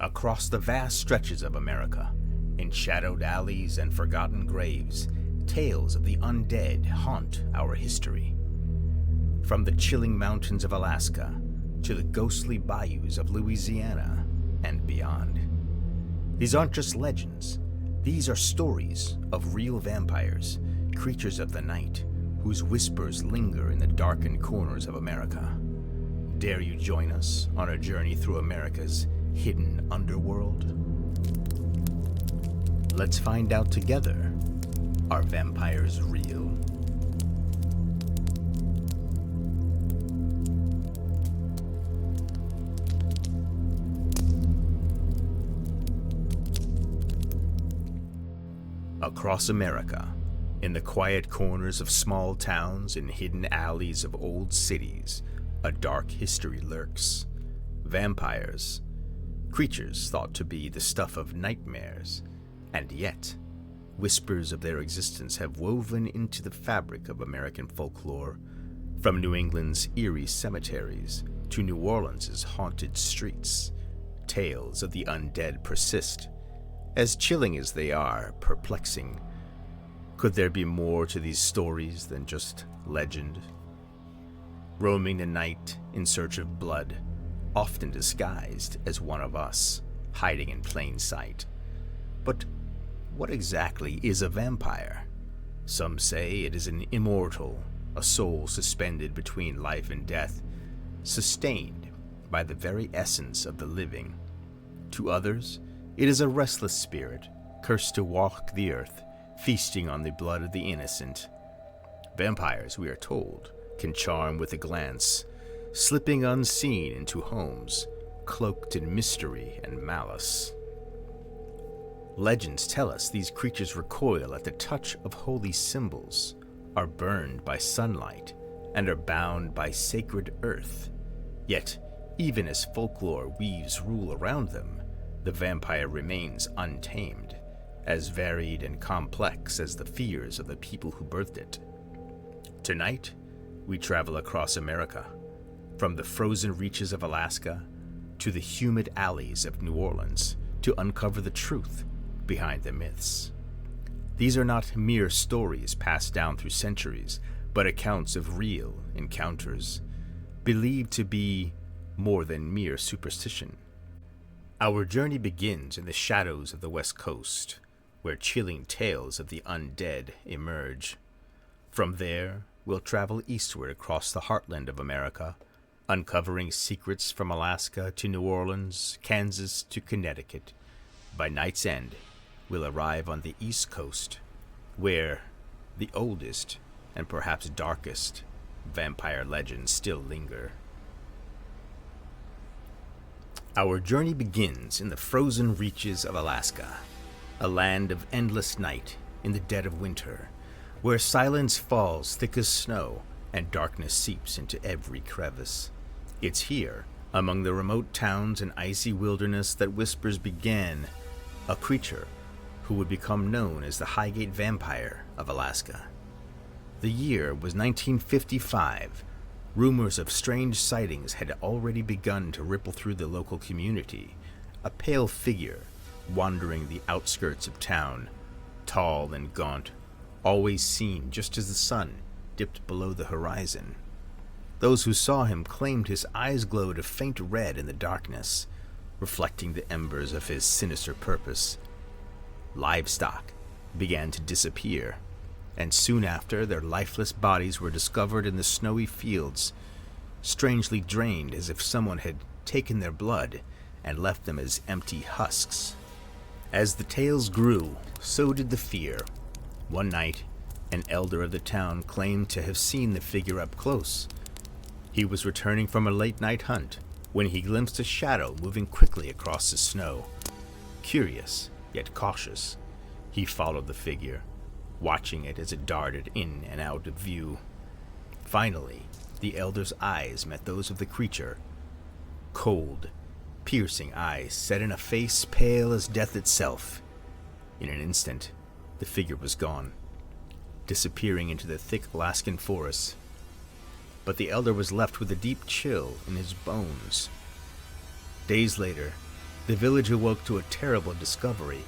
Across the vast stretches of America, in shadowed alleys and forgotten graves, tales of the undead haunt our history. From the chilling mountains of Alaska to the ghostly bayous of Louisiana and beyond. These aren't just legends. These are stories of real vampires, creatures of the night, whose whispers linger in the darkened corners of America. Dare you join us on a journey through America's hidden underworld? Let's find out together. Are vampires real? Across America, in the quiet corners of small towns and hidden alleys of old cities, a dark history lurks. Vampires, creatures thought to be the stuff of nightmares, and yet, whispers of their existence have woven into the fabric of American folklore, from New England's eerie cemeteries to New Orleans' haunted streets. Tales of the undead persist. As chilling as they are perplexing, could there be more to these stories than just legend? Roaming the night in search of blood, often disguised as one of us, hiding in plain sight. But what exactly is a vampire? Some say it is an immortal, a soul suspended between life and death, sustained by the very essence of the living. To others, it is a restless spirit, cursed to walk the earth, feasting on the blood of the innocent. Vampires, we are told, can charm with a glance, slipping unseen into homes, cloaked in mystery and malice. Legends tell us these creatures recoil at the touch of holy symbols, are burned by sunlight, and are bound by sacred earth. Yet, even as folklore weaves rule around them, the vampire remains untamed, as varied and complex as the fears of the people who birthed it. Tonight, we travel across America, from the frozen reaches of Alaska to the humid alleys of New Orleans, to uncover the truth behind the myths. These are not mere stories passed down through centuries, but accounts of real encounters, believed to be more than mere superstition. Our journey begins in the shadows of the West Coast, where chilling tales of the undead emerge. From there, we'll travel eastward across the heartland of America, uncovering secrets from Alaska to New Orleans, Kansas to Connecticut. By night's end, we'll arrive on the East Coast, where the oldest and perhaps darkest vampire legends still linger. Our journey begins in the frozen reaches of Alaska, a land of endless night in the dead of winter, where silence falls thick as snow and darkness seeps into every crevice. It's here, among the remote towns and icy wilderness, that whispers began, a creature who would become known as the Highgate Vampire of Alaska. The year was 1955. Rumors of strange sightings had already begun to ripple through the local community. A pale figure wandering the outskirts of town, tall and gaunt, always seen just as the sun dipped below the horizon. Those who saw him claimed his eyes glowed a faint red in the darkness, reflecting the embers of his sinister purpose. Livestock began to disappear, and soon after their lifeless bodies were discovered in the snowy fields, strangely drained as if someone had taken their blood and left them as empty husks. As the tales grew, so did the fear. One night, an elder of the town claimed to have seen the figure up close. He was returning from a late-night hunt when he glimpsed a shadow moving quickly across the snow. Curious, yet cautious, he followed the figure, watching it as it darted in and out of view. Finally, the elder's eyes met those of the creature. Cold, piercing eyes set in a face pale as death itself. In an instant, the figure was gone, disappearing into the thick Alaskan forests. But the elder was left with a deep chill in his bones. Days later, the village awoke to a terrible discovery.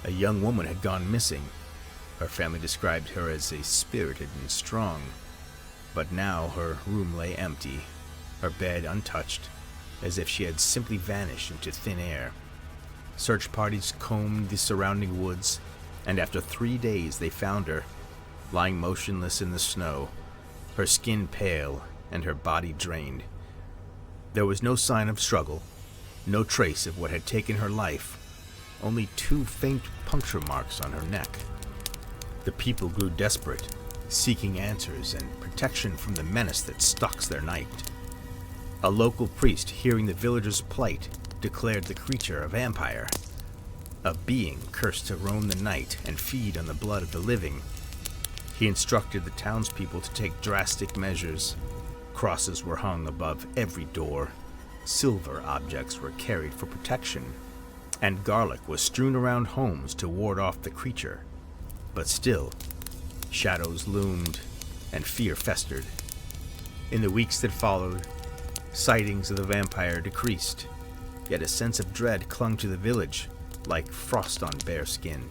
A young woman had gone missing. Her family described her as a spirited and strong, but now her room lay empty, her bed untouched, as if she had simply vanished into thin air. Search parties combed the surrounding woods, and after 3 days they found her, lying motionless in the snow, her skin pale and her body drained. There was no sign of struggle, no trace of what had taken her life, only 2 faint puncture marks on her neck. The people grew desperate, seeking answers and protection from the menace that stalks their night. A local priest, hearing the villagers' plight, declared the creature a vampire, a being cursed to roam the night and feed on the blood of the living. He instructed the townspeople to take drastic measures. Crosses were hung above every door, silver objects were carried for protection, and garlic was strewn around homes to ward off the creature. But still, shadows loomed and fear festered. In the weeks that followed, sightings of the vampire decreased, yet a sense of dread clung to the village like frost on bare skin.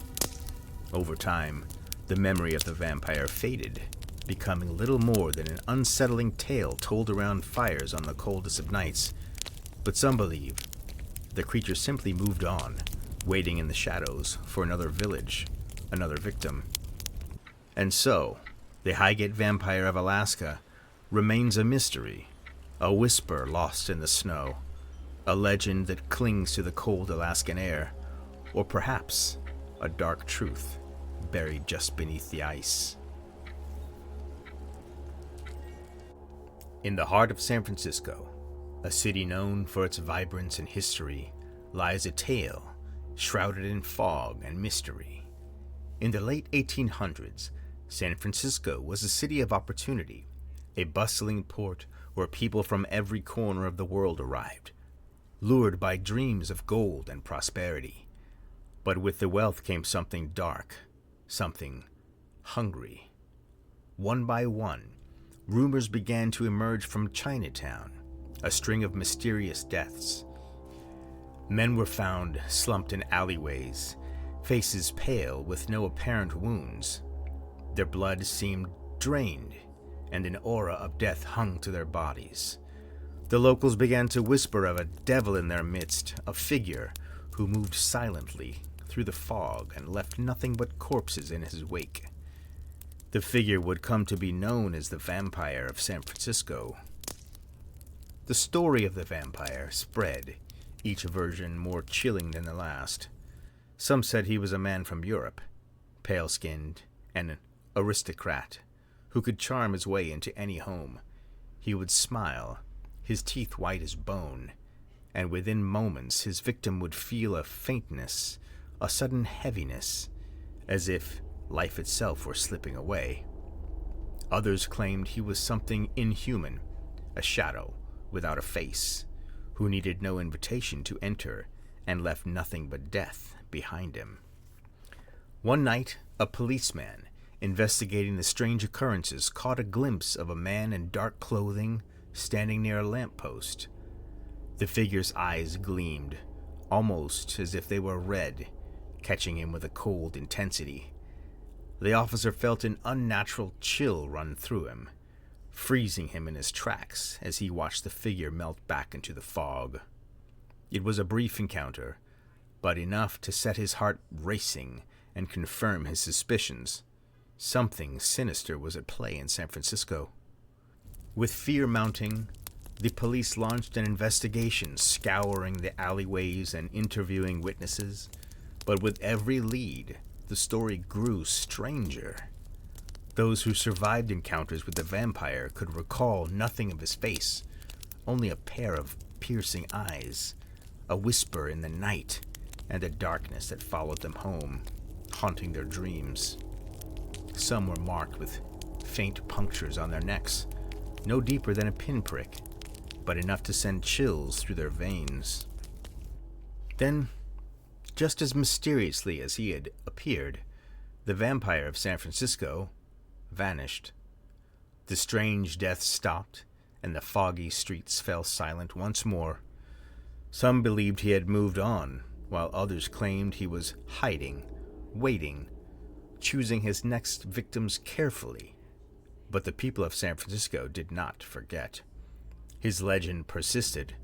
Over time, the memory of the vampire faded, becoming little more than an unsettling tale told around fires on the coldest of nights. But some believe the creature simply moved on, waiting in the shadows for another village, another victim. And so, the Highgate Vampire of Alaska remains a mystery, a whisper lost in the snow, a legend that clings to the cold Alaskan air, or perhaps a dark truth buried just beneath the ice. In the heart of San Francisco, a city known for its vibrance and history, lies a tale shrouded in fog and mystery. In the late 1800s, San Francisco was a city of opportunity, a bustling port where people from every corner of the world arrived, lured by dreams of gold and prosperity. But with the wealth came something dark, something hungry. One by one, rumors began to emerge from Chinatown, a string of mysterious deaths. Men were found slumped in alleyways, faces pale with no apparent wounds. Their blood seemed drained, and an aura of death hung to their bodies. The locals began to whisper of a devil in their midst, a figure who moved silently through the fog and left nothing but corpses in his wake. The figure would come to be known as the Vampire of San Francisco. The story of the vampire spread, each version more chilling than the last. Some said he was a man from Europe, pale-skinned and an aristocrat, who could charm his way into any home. He would smile, his teeth white as bone, and within moments his victim would feel a faintness, a sudden heaviness, as if life itself were slipping away. Others claimed he was something inhuman, a shadow without a face, who needed no invitation to enter and left nothing but death behind him. One night, a policeman investigating the strange occurrences caught a glimpse of a man in dark clothing standing near a lamppost. The figure's eyes gleamed, almost as if they were red, catching him with a cold intensity. The officer felt an unnatural chill run through him, freezing him in his tracks as he watched the figure melt back into the fog. It was a brief encounter, but enough to set his heart racing and confirm his suspicions. Something sinister was at play in San Francisco. With fear mounting, the police launched an investigation, scouring the alleyways and interviewing witnesses. But with every lead, the story grew stranger. Those who survived encounters with the vampire could recall nothing of his face, only a pair of piercing eyes, a whisper in the night, and a darkness that followed them home, haunting their dreams. Some were marked with faint punctures on their necks, no deeper than a pinprick, but enough to send chills through their veins. Then, just as mysteriously as he had appeared, the vampire of San Francisco vanished. The strange death stopped, and the foggy streets fell silent once more. Some believed he had moved on, while others claimed he was hiding, waiting, choosing his next victims carefully. But the people of San Francisco did not forget. His legend persisted,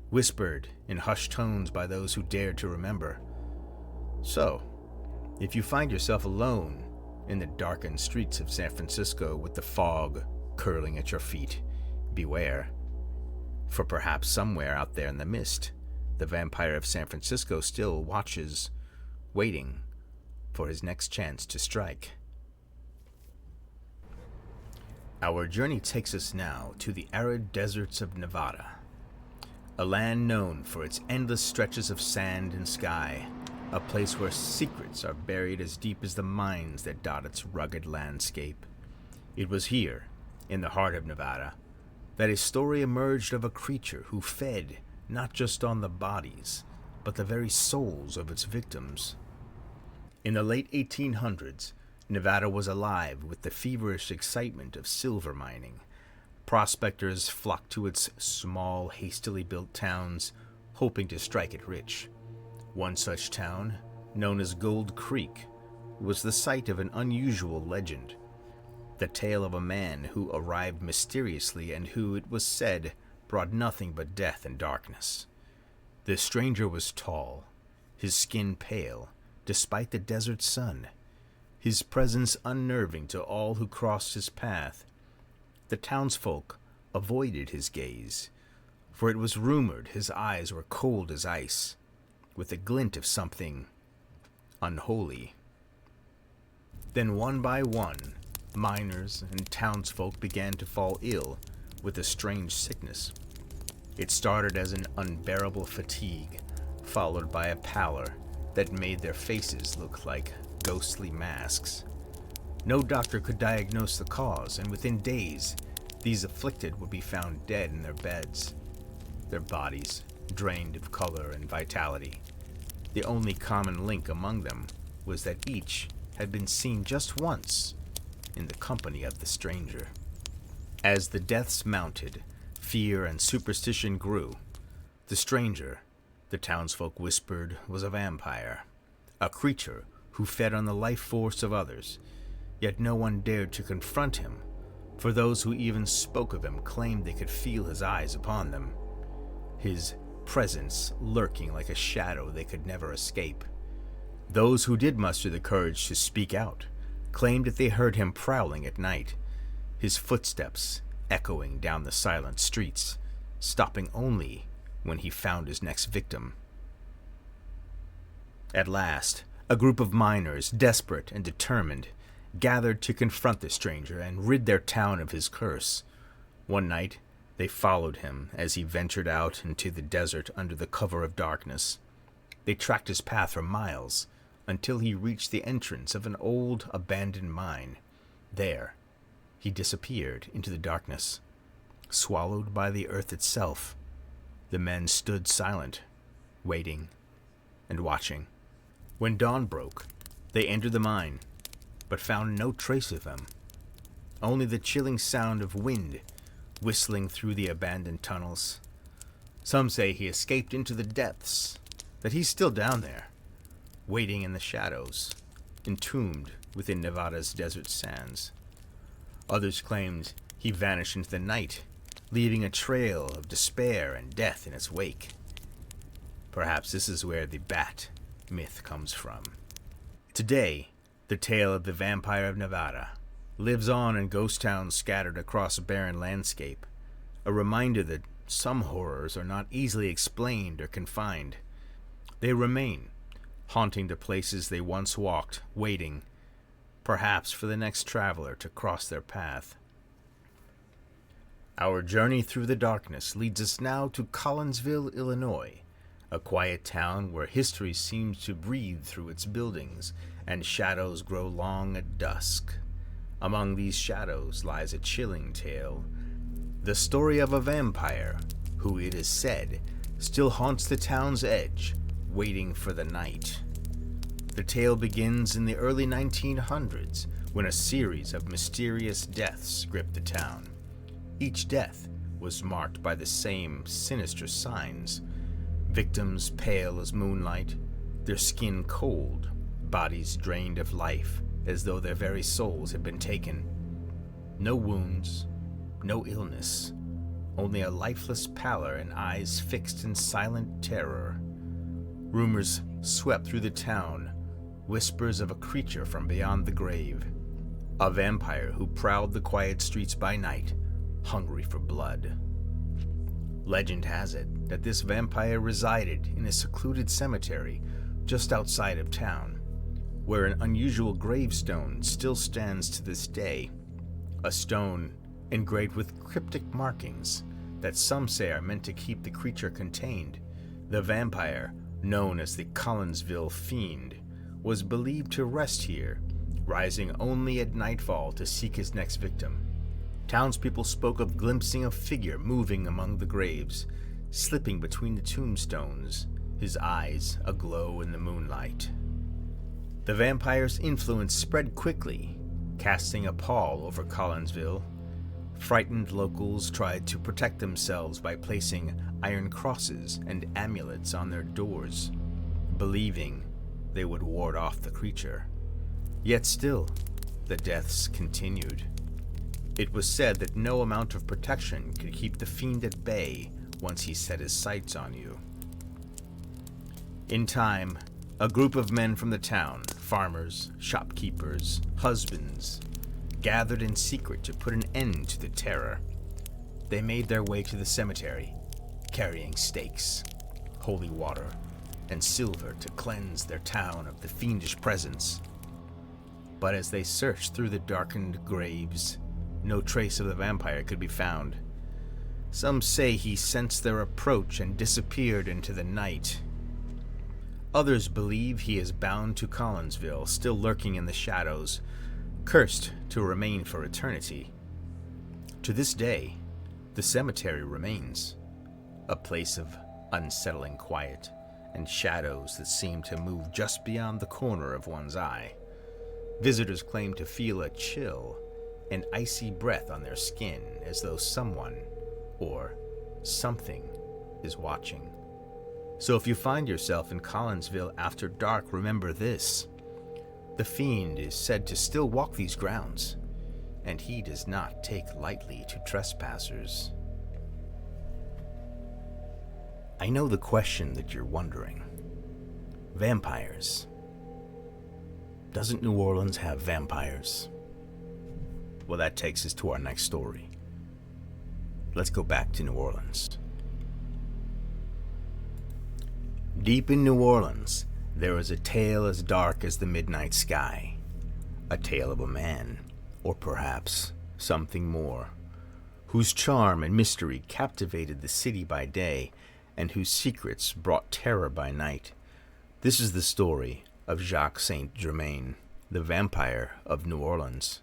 whispered in hushed tones by those who dared to remember. So, if you find yourself alone in the darkened streets of San Francisco with the fog curling at your feet, beware. For perhaps somewhere out there in the mist, the vampire of San Francisco still watches, waiting for his next chance to strike. Our journey takes us now to the arid deserts of Nevada, a land known for its endless stretches of sand and sky, a place where secrets are buried as deep as the mines that dot its rugged landscape. It was here, in the heart of Nevada, that a story emerged of a creature who fed not just on the bodies, but the very souls of its victims. In the late 1800s, Nevada was alive with the feverish excitement of silver mining. Prospectors flocked to its small, hastily built towns, hoping to strike it rich. One such town, known as Gold Creek, was the site of an unusual legend. The tale of a man who arrived mysteriously and who, it was said, brought nothing but death and darkness. The stranger was tall, his skin pale, despite the desert sun, his presence unnerving to all who crossed his path. The townsfolk avoided his gaze, for it was rumored his eyes were cold as ice, with a glint of something unholy. Then one by one, miners and townsfolk began to fall ill with a strange sickness. It started as an unbearable fatigue, followed by a pallor that made their faces look like ghostly masks. No doctor could diagnose the cause, and within days, these afflicted would be found dead in their beds, their bodies drained of color and vitality. The only common link among them was that each had been seen just once in the company of the stranger. As the deaths mounted, fear and superstition grew. The stranger, the townsfolk whispered, was a vampire, a creature who fed on the life force of others, yet no one dared to confront him, for those who even spoke of him claimed they could feel his eyes upon them, his presence lurking like a shadow they could never escape. Those who did muster the courage to speak out claimed that they heard him prowling at night, his footsteps echoing down the silent streets, stopping only when he found his next victim. At last, a group of miners, desperate and determined, gathered to confront the stranger and rid their town of his curse. One night, they followed him as he ventured out into the desert under the cover of darkness. They tracked his path for miles until he reached the entrance of an old, abandoned mine. There, he disappeared into the darkness, swallowed by the earth itself. The men stood silent, waiting and watching. When dawn broke, they entered the mine, but found no trace of him. Only the chilling sound of wind whistling through the abandoned tunnels. Some say he escaped into the depths, that he's still down there, waiting in the shadows, entombed within Nevada's desert sands. Others claimed he vanished into the night, leaving a trail of despair and death in its wake. Perhaps this is where the bat myth comes from. Today, the tale of the vampire of Nevada lives on in ghost towns scattered across a barren landscape, a reminder that some horrors are not easily explained or confined. They remain, haunting the places they once walked, waiting, perhaps for the next traveler to cross their path. Our journey through the darkness leads us now to Collinsville, Illinois, a quiet town where history seems to breathe through its buildings and shadows grow long at dusk. Among these shadows lies a chilling tale, the story of a vampire who, it is said, still haunts the town's edge, waiting for the night. The tale begins in the early 1900s when a series of mysterious deaths gripped the town. Each death was marked by the same sinister signs: Victims pale as moonlight, their skin cold, bodies drained of life as though their very souls had been taken. No wounds, no illness, only a lifeless pallor and eyes fixed in silent terror. Rumors swept through the town, whispers of a creature from beyond the grave, a vampire who prowled the quiet streets by night, hungry for blood. Legend has it that this vampire resided in a secluded cemetery just outside of town, where an unusual gravestone still stands to this day, a stone engraved with cryptic markings that some say are meant to keep the creature contained. The vampire, known as the Collinsville Fiend, was believed to rest here, rising only at nightfall to seek his next victim. Townspeople spoke of glimpsing a figure moving among the graves, slipping between the tombstones, his eyes aglow in the moonlight. The vampire's influence spread quickly, casting a pall over Collinsville. Frightened locals tried to protect themselves by placing iron crosses and amulets on their doors, believing they would ward off the creature. Yet still, the deaths continued. It was said that no amount of protection could keep the fiend at bay once he set his sights on you. In time, a group of men from the town, farmers, shopkeepers, husbands, gathered in secret to put an end to the terror. They made their way to the cemetery, carrying stakes, holy water, and silver to cleanse their town of the fiendish presence. But as they searched through the darkened graves, no trace of the vampire could be found. Some say he sensed their approach and disappeared into the night. Others believe he is bound to Collinsville, still lurking in the shadows, cursed to remain for eternity. To this day, the cemetery remains, a place of unsettling quiet and shadows that seem to move just beyond the corner of one's eye. Visitors claim to feel a chill, an icy breath on their skin, as though someone or something is watching. So if you find yourself in Collinsville after dark, remember this. The fiend is said to still walk these grounds, and he does not take lightly to trespassers. I know the question that you're wondering. Vampires. Doesn't New Orleans have vampires? Well, that takes us to our next story. Let's go back to New Orleans. Deep in New Orleans, there is a tale as dark as the midnight sky. A tale of a man, or perhaps something more, whose charm and mystery captivated the city by day, and whose secrets brought terror by night. This is the story of Jacques Saint Germain, the vampire of New Orleans.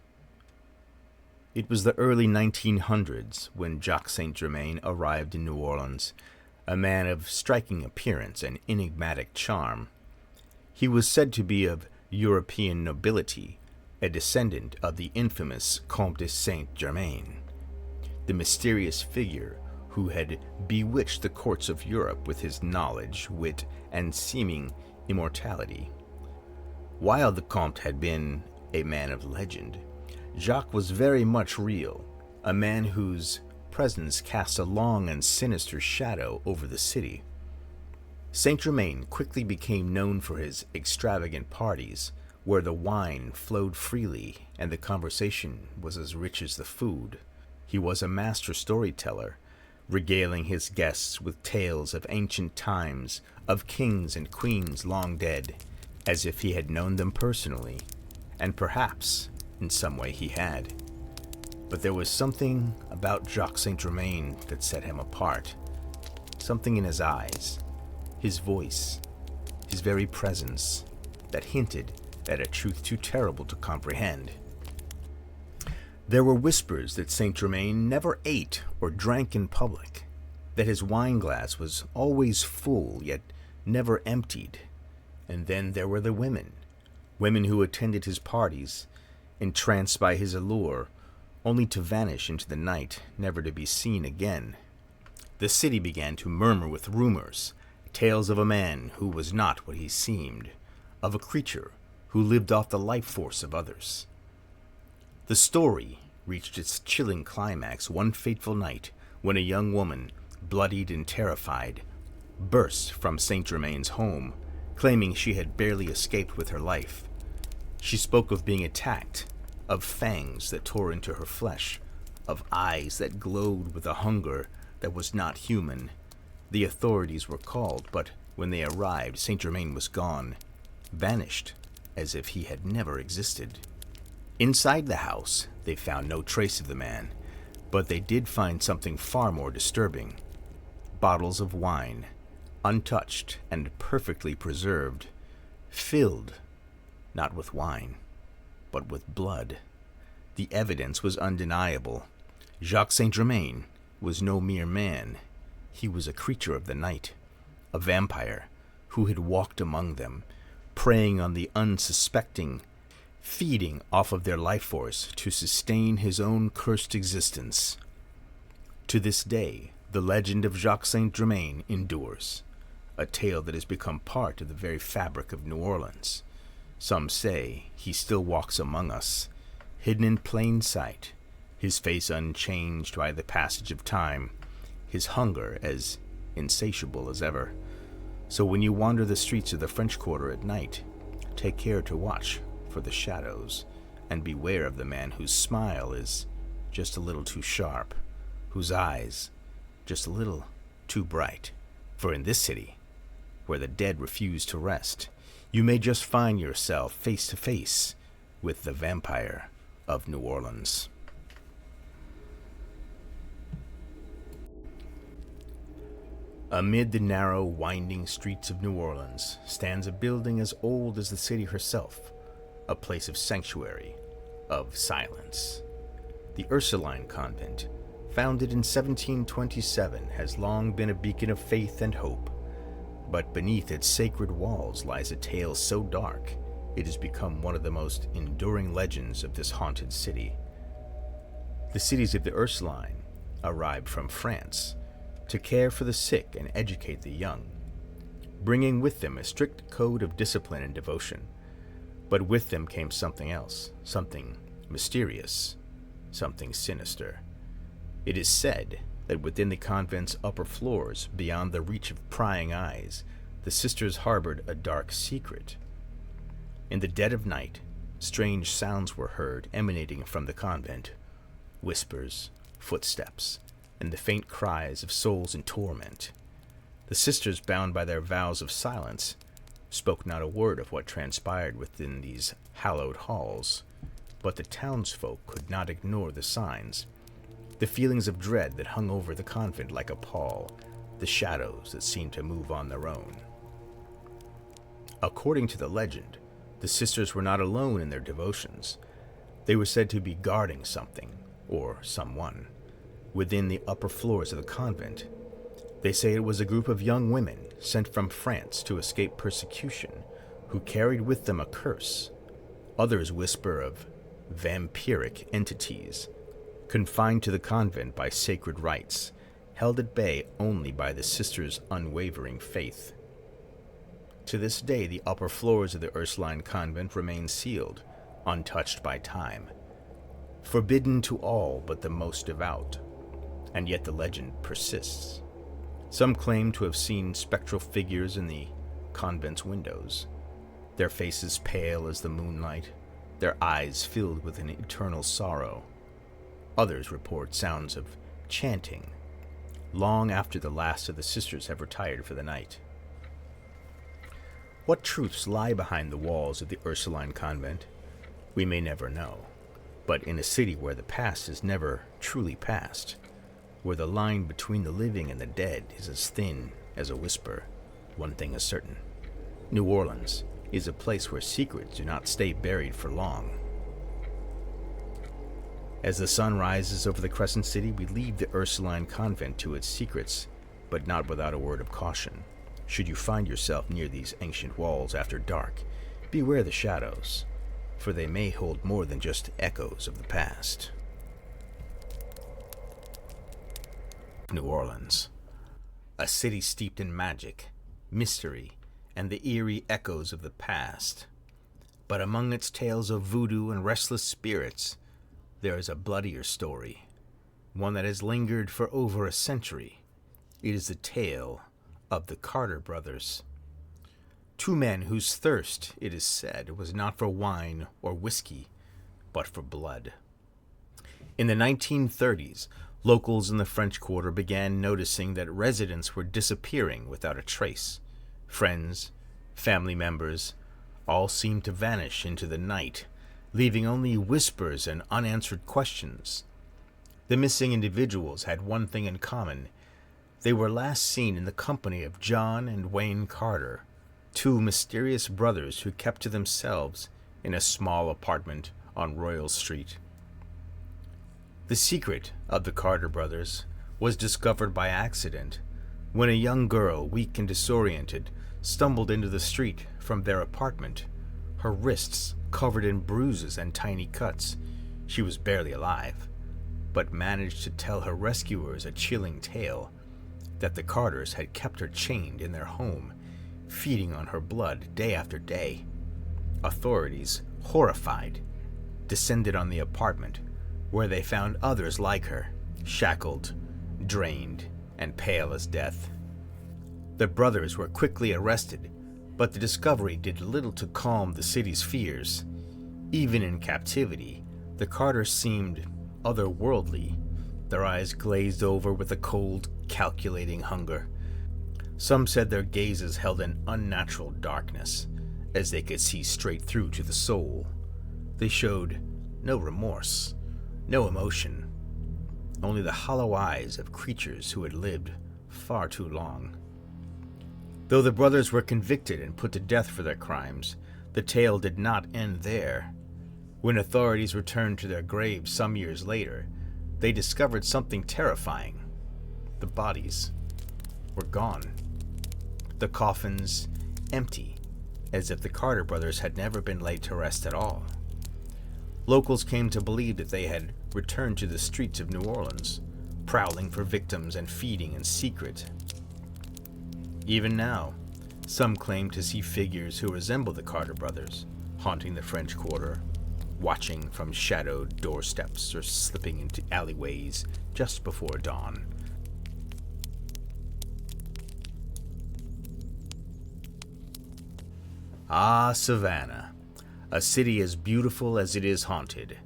It was the early 1900s when Jacques Saint Germain arrived in New Orleans, a man of striking appearance and enigmatic charm. He was said to be of European nobility, a descendant of the infamous Comte de Saint Germain, the mysterious figure who had bewitched the courts of Europe with his knowledge, wit, and seeming immortality. While the Comte had been a man of legend, Jacques was very much real, a man whose presence cast a long and sinister shadow over the city. Saint Germain quickly became known for his extravagant parties, where the wine flowed freely and the conversation was as rich as the food. He was a master storyteller, regaling his guests with tales of ancient times, of kings and queens long dead, as if he had known them personally, and perhaps in some way he had. But there was something about Jacques Saint Germain that set him apart. Something in his eyes, his voice, his very presence, that hinted at a truth too terrible to comprehend. There were whispers that Saint Germain never ate or drank in public, that his wine glass was always full yet never emptied. And then there were the women who attended his parties, entranced by his allure, only to vanish into the night, never to be seen again. The city began to murmur with rumors. Tales of a man who was not what he seemed, of a creature who lived off the life force of others. The story reached its chilling climax one fateful night when a young woman, bloodied and terrified, burst from Saint Germain's home, claiming she had barely escaped with her life. She spoke of being attacked, of fangs that tore into her flesh, of eyes that glowed with a hunger that was not human. The authorities were called, but when they arrived, Saint Germain was gone, vanished, as if he had never existed. Inside the house, they found no trace of the man, but they did find something far more disturbing. Bottles of wine, untouched and perfectly preserved, filled not with wine, but with blood. The evidence was undeniable. Jacques Saint Germain was no mere man. He was a creature of the night, a vampire who had walked among them, preying on the unsuspecting, feeding off of their life force to sustain his own cursed existence. To this day, the legend of Jacques Saint Germain endures, a tale that has become part of the very fabric of New Orleans. Some say he still walks among us, hidden in plain sight, his face unchanged by the passage of time, his hunger as insatiable as ever. So when you wander the streets of the French Quarter at night, take care to watch for the shadows, and beware of the man whose smile is just a little too sharp, whose eyes just a little too bright. For in this city, where the dead refuse to rest, you may just find yourself face to face with the vampire of New Orleans. Amid the narrow, winding streets of New Orleans stands a building as old as the city herself, a place of sanctuary, of silence. The Ursuline Convent, founded in 1727, has long been a beacon of faith and hope, but beneath its sacred walls lies a tale so dark it has become one of the most enduring legends of this haunted city. The cities of the Ursuline arrived from France to care for the sick and educate the young, bringing with them a strict code of discipline and devotion. But with them came something else, something mysterious, something sinister. It is said that within the convent's upper floors, beyond the reach of prying eyes, the sisters harbored a dark secret. In the dead of night, strange sounds were heard emanating from the convent, whispers, footsteps, and the faint cries of souls in torment. The sisters, bound by their vows of silence, spoke not a word of what transpired within these hallowed halls, but the townsfolk could not ignore the signs, the feelings of dread that hung over the convent like a pall, the shadows that seemed to move on their own. According to the legend, the sisters were not alone in their devotions. They were said to be guarding something, or someone, within the upper floors of the convent. They say it was a group of young women sent from France to escape persecution, who carried with them a curse. Others whisper of vampiric entities, confined to the convent by sacred rites, held at bay only by the sisters' unwavering faith. To this day, the upper floors of the Ursuline Convent remain sealed, untouched by time, forbidden to all but the most devout, and yet the legend persists. Some claim to have seen spectral figures in the convent's windows, their faces pale as the moonlight, their eyes filled with an eternal sorrow. Others report sounds of chanting, long after the last of the sisters have retired for the night. What truths lie behind the walls of the Ursuline Convent, we may never know, but in a city where the past is never truly past, where the line between the living and the dead is as thin as a whisper, one thing is certain: New Orleans is a place where secrets do not stay buried for long. As the sun rises over the Crescent City, we leave the Ursuline Convent to its secrets, but not without a word of caution. Should you find yourself near these ancient walls after dark, beware the shadows, for they may hold more than just echoes of the past. New Orleans, a city steeped in magic, mystery, and the eerie echoes of the past. But among its tales of voodoo and restless spirits, there is a bloodier story, one that has lingered for over a century. It is the tale of the Carter brothers. Two men whose thirst, it is said, was not for wine or whiskey, but for blood. In the 1930s, locals in the French Quarter began noticing that residents were disappearing without a trace. Friends, family members, all seemed to vanish into the night, leaving only whispers and unanswered questions. The missing individuals had one thing in common. They were last seen in the company of John and Wayne Carter, two mysterious brothers who kept to themselves in a small apartment on Royal Street. The secret of the Carter brothers was discovered by accident when a young girl, weak and disoriented, stumbled into the street from their apartment, her wrists covered in bruises and tiny cuts. She was barely alive, but managed to tell her rescuers a chilling tale that the Carters had kept her chained in their home, feeding on her blood day after day. Authorities, horrified, descended on the apartment, where they found others like her, shackled, drained, and pale as death. The brothers were quickly arrested, but the discovery did little to calm the city's fears. Even in captivity, the Carters seemed otherworldly, their eyes glazed over with a cold, calculating hunger. Some said their gazes held an unnatural darkness, as they could see straight through to the soul. They showed no remorse, no emotion, only the hollow eyes of creatures who had lived far too long. Though the brothers were convicted and put to death for their crimes, the tale did not end there. When authorities returned to their graves some years later, they discovered something terrifying. The bodies were gone. The coffins empty, as if the Carter brothers had never been laid to rest at all. Locals came to believe that they had returned to the streets of New Orleans, prowling for victims and feeding in secret. Even now, some claim to see figures who resemble the Carter brothers, haunting the French Quarter, watching from shadowed doorsteps or slipping into alleyways just before dawn. Ah, Savannah, a city as beautiful as it is haunted,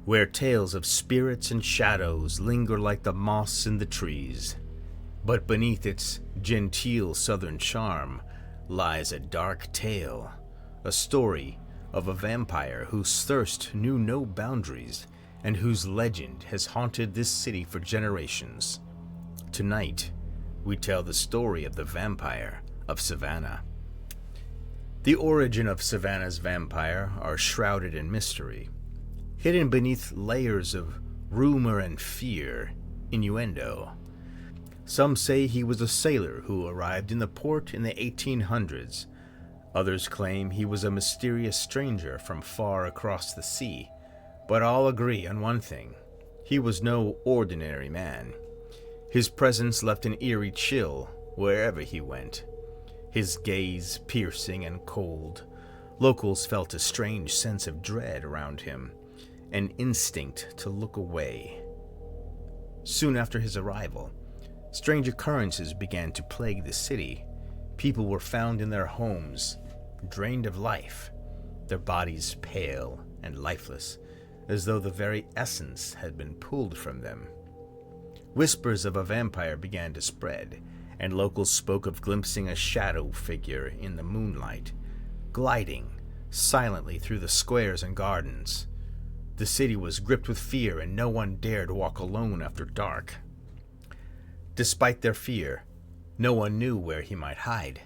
where tales of spirits and shadows linger like the moss in the trees. But beneath its genteel southern charm lies a dark tale, a story of a vampire whose thirst knew no boundaries and whose legend has haunted this city for generations. Tonight, we tell the story of the vampire of Savannah. The origin of Savannah's vampire are shrouded in mystery, hidden beneath layers of rumor and fear, innuendo. Some say he was a sailor who arrived in the port in the 1800s. Others claim he was a mysterious stranger from far across the sea. But all agree on one thing: he was no ordinary man. His presence left an eerie chill wherever he went. His gaze piercing and cold. Locals felt a strange sense of dread around him, an instinct to look away. Soon after his arrival, strange occurrences began to plague the city. People were found in their homes, drained of life, their bodies pale and lifeless, as though the very essence had been pulled from them. Whispers of a vampire began to spread, and locals spoke of glimpsing a shadow figure in the moonlight, gliding silently through the squares and gardens. The city was gripped with fear, and no one dared walk alone after dark. Despite their fear, no one knew where he might hide,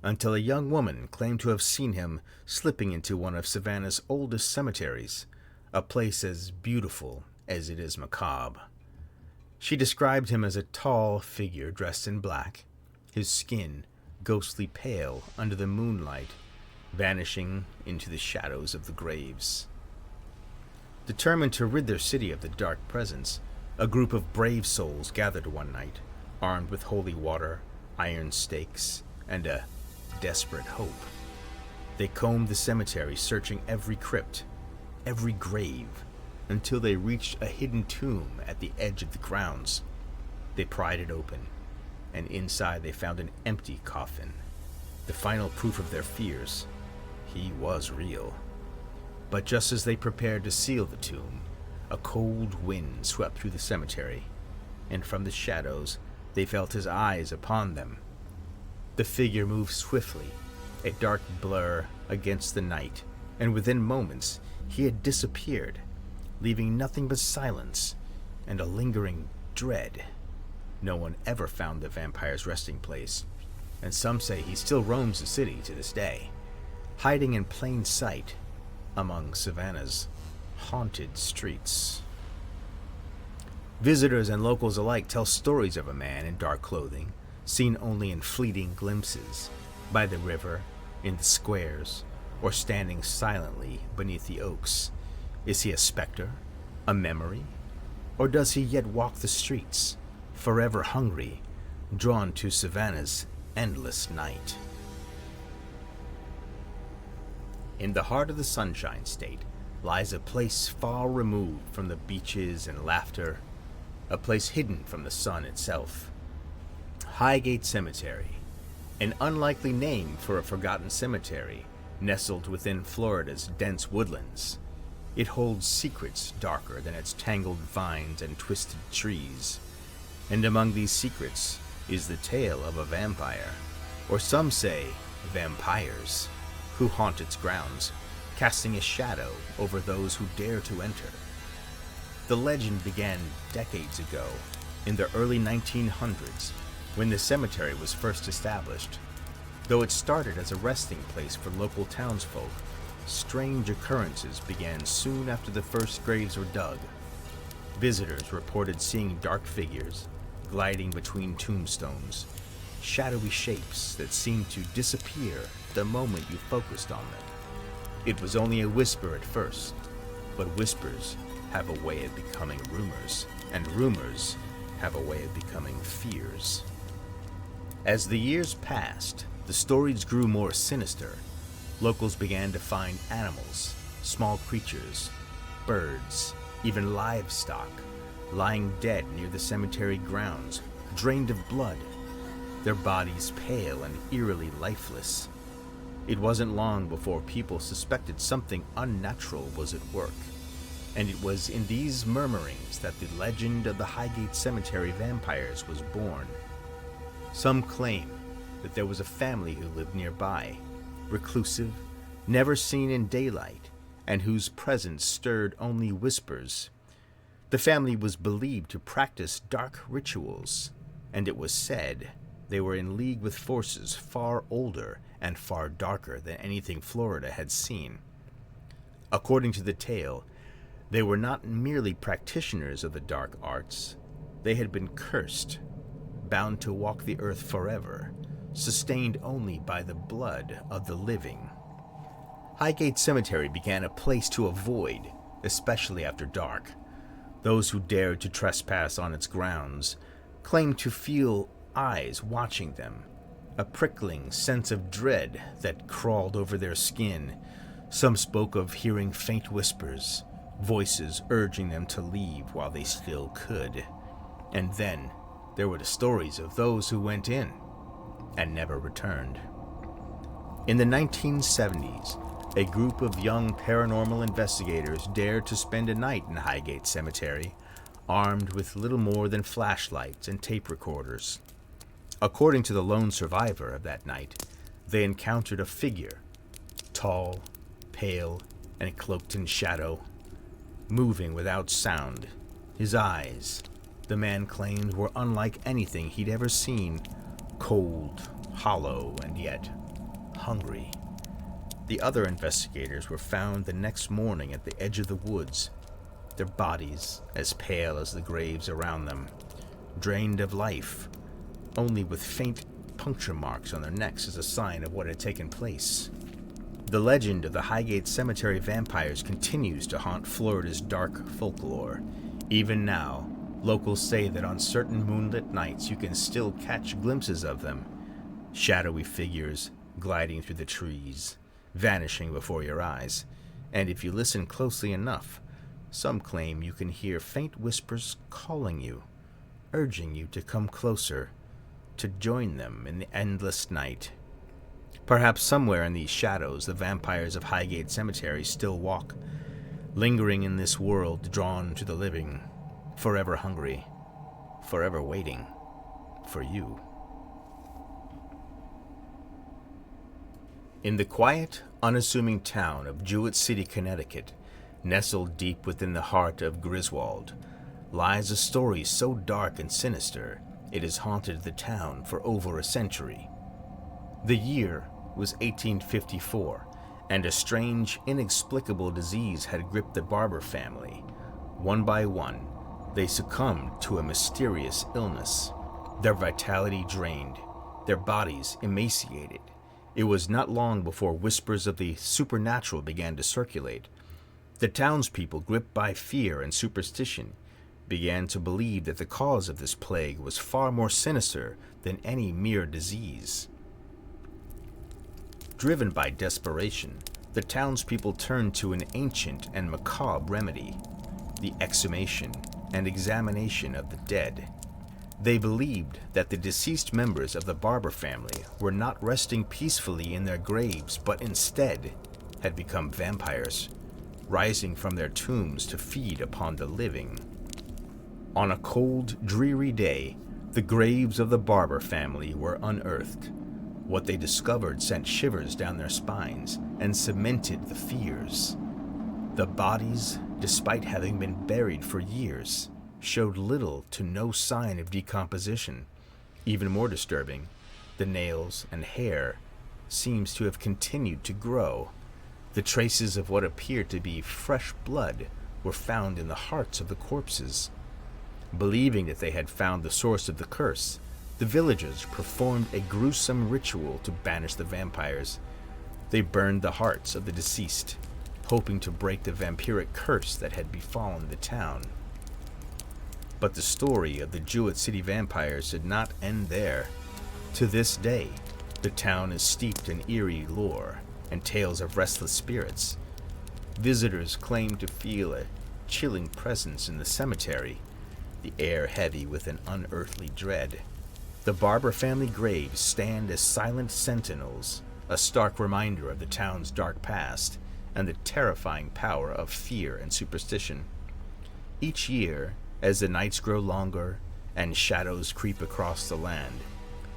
until a young woman claimed to have seen him slipping into one of Savannah's oldest cemeteries, a place as beautiful as it is macabre. She described him as a tall figure dressed in black, his skin ghostly pale under the moonlight, vanishing into the shadows of the graves. Determined to rid their city of the dark presence, a group of brave souls gathered one night, armed with holy water, iron stakes, and a desperate hope. They combed the cemetery, searching every crypt, every grave, until they reached a hidden tomb at the edge of the grounds. They pried it open, and inside they found an empty coffin, the final proof of their fears. He was real. But just as they prepared to seal the tomb, a cold wind swept through the cemetery, and from the shadows they felt his eyes upon them. The figure moved swiftly, a dark blur against the night, and within moments he had disappeared, leaving nothing but silence and a lingering dread. No one ever found the vampire's resting place, and some say he still roams the city to this day, hiding in plain sight among Savannah's haunted streets. Visitors and locals alike tell stories of a man in dark clothing, seen only in fleeting glimpses, by the river, in the squares, or standing silently beneath the oaks. Is he a specter, a memory, or does he yet walk the streets, forever hungry, drawn to Savannah's endless night? In the heart of the Sunshine State lies a place far removed from the beaches and laughter, a place hidden from the sun itself. Highgate Cemetery, an unlikely name for a forgotten cemetery nestled within Florida's dense woodlands. It holds secrets darker than its tangled vines and twisted trees. And among these secrets is the tale of a vampire, or some say vampires, who haunt its grounds, casting a shadow over those who dare to enter. The legend began decades ago, in the early 1900s, when the cemetery was first established. Though it started as a resting place for local townsfolk, strange occurrences began soon after the first graves were dug. Visitors reported seeing dark figures gliding between tombstones, shadowy shapes that seemed to disappear the moment you focused on them. It was only a whisper at first, but whispers have a way of becoming rumors, and rumors have a way of becoming fears. As the years passed, the stories grew more sinister. Locals began to find animals, small creatures, birds, even livestock, lying dead near the cemetery grounds, drained of blood, their bodies pale and eerily lifeless. It wasn't long before people suspected something unnatural was at work, and it was in these murmurings that the legend of the Highgate Cemetery vampires was born. Some claim that there was a family who lived nearby, reclusive, never seen in daylight, and whose presence stirred only whispers. The family was believed to practice dark rituals, and it was said they were in league with forces far older and far darker than anything Florida had seen. According to the tale, they were not merely practitioners of the dark arts. They had been cursed, bound to walk the earth forever, sustained only by the blood of the living. Highgate Cemetery began a place to avoid, especially after dark. Those who dared to trespass on its grounds claimed to feel eyes watching them, a prickling sense of dread that crawled over their skin. Some spoke of hearing faint whispers, voices urging them to leave while they still could. And then there were the stories of those who went in and never returned. In the 1970s, a group of young paranormal investigators dared to spend a night in Highgate Cemetery, armed with little more than flashlights and tape recorders. According to the lone survivor of that night, they encountered a figure, tall, pale, and cloaked in shadow, moving without sound. His eyes, the man claimed, were unlike anything he'd ever seen, cold, hollow, and yet hungry. The other investigators were found the next morning at the edge of the woods, their bodies as pale as the graves around them, drained of life, only with faint puncture marks on their necks as a sign of what had taken place. The legend of the Highgate Cemetery vampires continues to haunt Florida's dark folklore. Even now, locals say that on certain moonlit nights you can still catch glimpses of them, shadowy figures gliding through the trees, vanishing before your eyes, and if you listen closely enough, some claim you can hear faint whispers calling you, urging you to come closer, to join them in the endless night. Perhaps somewhere in these shadows the vampires of Highgate Cemetery still walk, lingering in this world drawn to the living, forever hungry, forever waiting for you. In the quiet, unassuming town of Jewett City, Connecticut, nestled deep within the heart of Griswold, lies a story so dark and sinister it has haunted the town for over a century. The year was 1854, and a strange, inexplicable disease had gripped the Barber family. One by one, they succumbed to a mysterious illness, their vitality drained, their bodies emaciated. It was not long before whispers of the supernatural began to circulate. The townspeople, gripped by fear and superstition, began to believe that the cause of this plague was far more sinister than any mere disease. Driven by desperation, the townspeople turned to an ancient and macabre remedy, the exhumation and examination of the dead. They believed that the deceased members of the Barber family were not resting peacefully in their graves, but instead had become vampires, rising from their tombs to feed upon the living. On a cold, dreary day, the graves of the Barber family were unearthed. What they discovered sent shivers down their spines and cemented the fears. The bodies, despite having been buried for years, showed little to no sign of decomposition. Even more disturbing, the nails and hair seems to have continued to grow. The traces of what appeared to be fresh blood were found in the hearts of the corpses. Believing that they had found the source of the curse, the villagers performed a gruesome ritual to banish the vampires. They burned the hearts of the deceased, hoping to break the vampiric curse that had befallen the town. But the story of the Jewett City vampires did not end there. To this day, the town is steeped in eerie lore and tales of restless spirits. Visitors claim to feel a chilling presence in the cemetery, the air heavy with an unearthly dread. The Barber family graves stand as silent sentinels, a stark reminder of the town's dark past and the terrifying power of fear and superstition. Each year, as the nights grow longer and shadows creep across the land,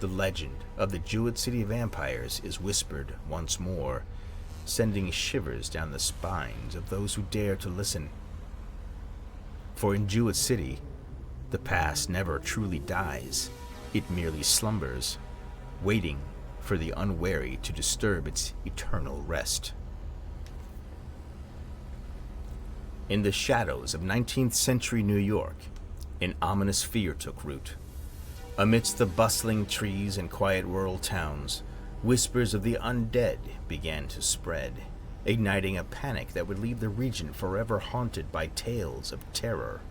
the legend of the Jewett City vampires is whispered once more, sending shivers down the spines of those who dare to listen. For in Jewett City, the past never truly dies. It merely slumbers, waiting for the unwary to disturb its eternal rest. In the shadows of 19th century New York, an ominous fear took root. Amidst the bustling trees and quiet rural towns, whispers of the undead began to spread, igniting a panic that would leave the region forever haunted by tales of terror.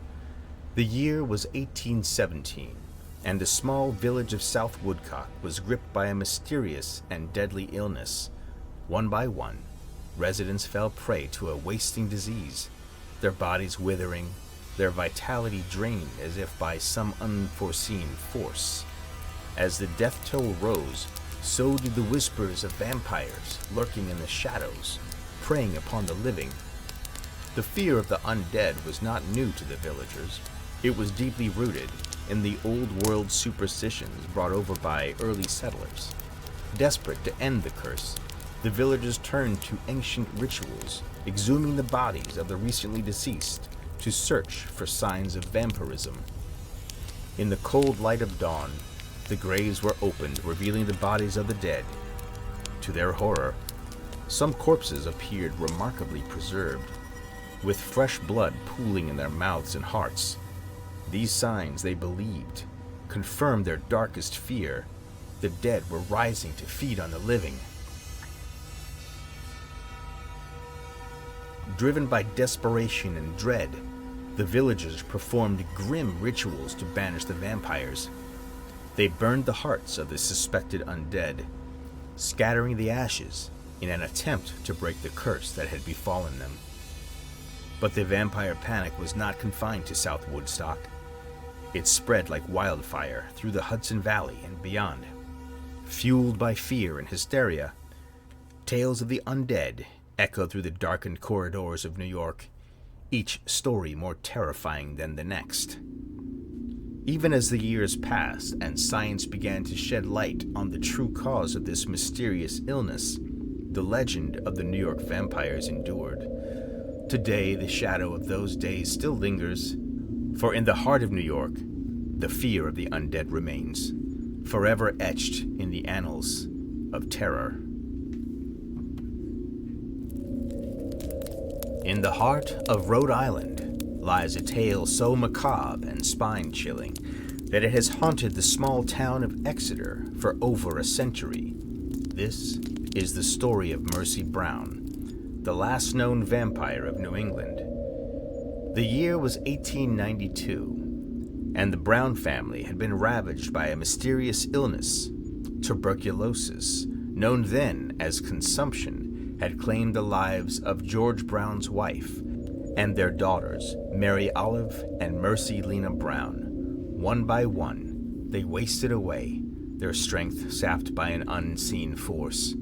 The year was 1817, and the small village of South Woodcock was gripped by a mysterious and deadly illness. One by one, residents fell prey to a wasting disease, their bodies withering, their vitality drained as if by some unforeseen force. As the death toll rose, so did the whispers of vampires lurking in the shadows, preying upon the living. The fear of the undead was not new to the villagers. It was deeply rooted in the old world superstitions brought over by early settlers. Desperate to end the curse, the villagers turned to ancient rituals, exhuming the bodies of the recently deceased to search for signs of vampirism. In the cold light of dawn, the graves were opened, revealing the bodies of the dead. To their horror, some corpses appeared remarkably preserved, with fresh blood pooling in their mouths and hearts. These signs, they believed, confirmed their darkest fear. The dead were rising to feed on the living. Driven by desperation and dread, the villagers performed grim rituals to banish the vampires. They burned the hearts of the suspected undead, scattering the ashes in an attempt to break the curse that had befallen them. But the vampire panic was not confined to South Woodstock. It spread like wildfire through the Hudson Valley and beyond. Fueled by fear and hysteria, tales of the undead echoed through the darkened corridors of New York, each story more terrifying than the next. Even as the years passed and science began to shed light on the true cause of this mysterious illness, the legend of the New York vampires endured. Today, the shadow of those days still lingers, for in the heart of New York, the fear of the undead remains, forever etched in the annals of terror. In the heart of Rhode Island lies a tale so macabre and spine-chilling that it has haunted the small town of Exeter for over a century. This is the story of Mercy Brown, the last known vampire of New England. The year was 1892, and the Brown family had been ravaged by a mysterious illness. Tuberculosis, known then as consumption, had claimed the lives of George Brown's wife and their daughters, Mary Olive and Mercy Lena Brown. One by one, they wasted away, their strength sapped by an unseen force.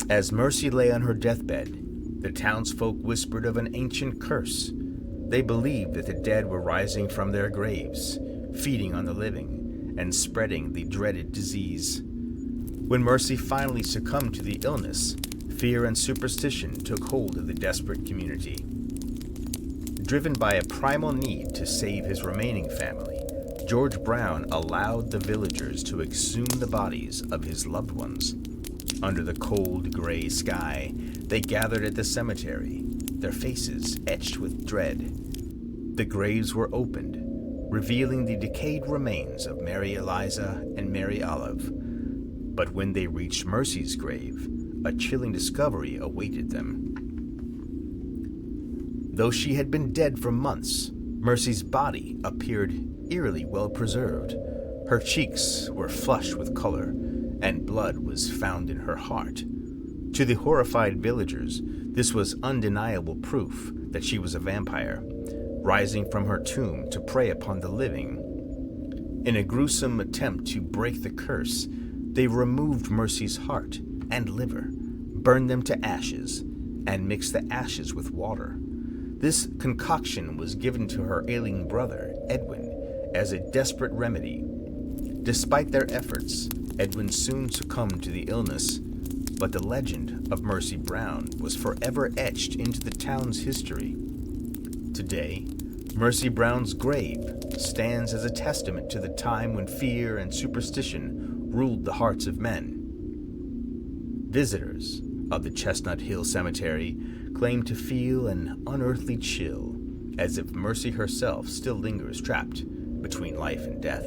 As Mercy lay on her deathbed, the townsfolk whispered of an ancient curse. They believed that the dead were rising from their graves, feeding on the living, and spreading the dreaded disease. When Mercy finally succumbed to the illness, fear and superstition took hold of the desperate community. Driven by a primal need to save his remaining family, George Brown allowed the villagers to exhume the bodies of his loved ones. Under the cold, gray sky, they gathered at the cemetery, their faces etched with dread. The graves were opened, revealing the decayed remains of Mary Eliza and Mary Olive. But when they reached Mercy's grave, a chilling discovery awaited them. Though she had been dead for months, Mercy's body appeared eerily well preserved. Her cheeks were flushed with color, and blood was found in her heart. To the horrified villagers, this was undeniable proof that she was a vampire, rising from her tomb to prey upon the living. In a gruesome attempt to break the curse, they removed Mercy's heart and liver, burned them to ashes, and mixed the ashes with water. This concoction was given to her ailing brother, Edwin, as a desperate remedy. Despite their efforts, Edwin soon succumbed to the illness, but the legend of Mercy Brown was forever etched into the town's history. Today, Mercy Brown's grave stands as a testament to the time when fear and superstition ruled the hearts of men. Visitors of the Chestnut Hill Cemetery claim to feel an unearthly chill, as if Mercy herself still lingers trapped between life and death.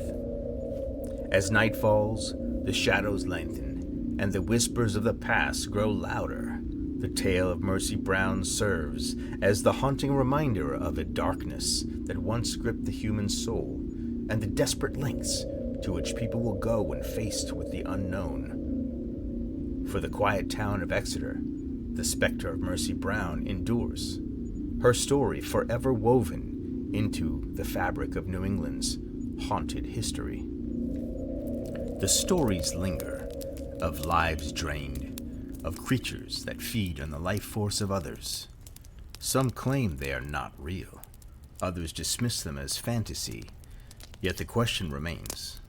As night falls, the shadows lengthen, and the whispers of the past grow louder. The tale of Mercy Brown serves as the haunting reminder of a darkness that once gripped the human soul, and the desperate lengths to which people will go when faced with the unknown. For the quiet town of Exeter, the specter of Mercy Brown endures, her story forever woven into the fabric of New England's haunted history. The stories linger of lives drained, of creatures that feed on the life force of others. Some claim they are not real, others dismiss them as fantasy, yet the question remains: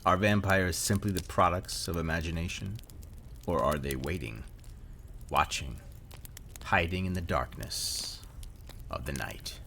are vampires simply the products of imagination, or are they waiting, watching, hiding in the darkness of the night?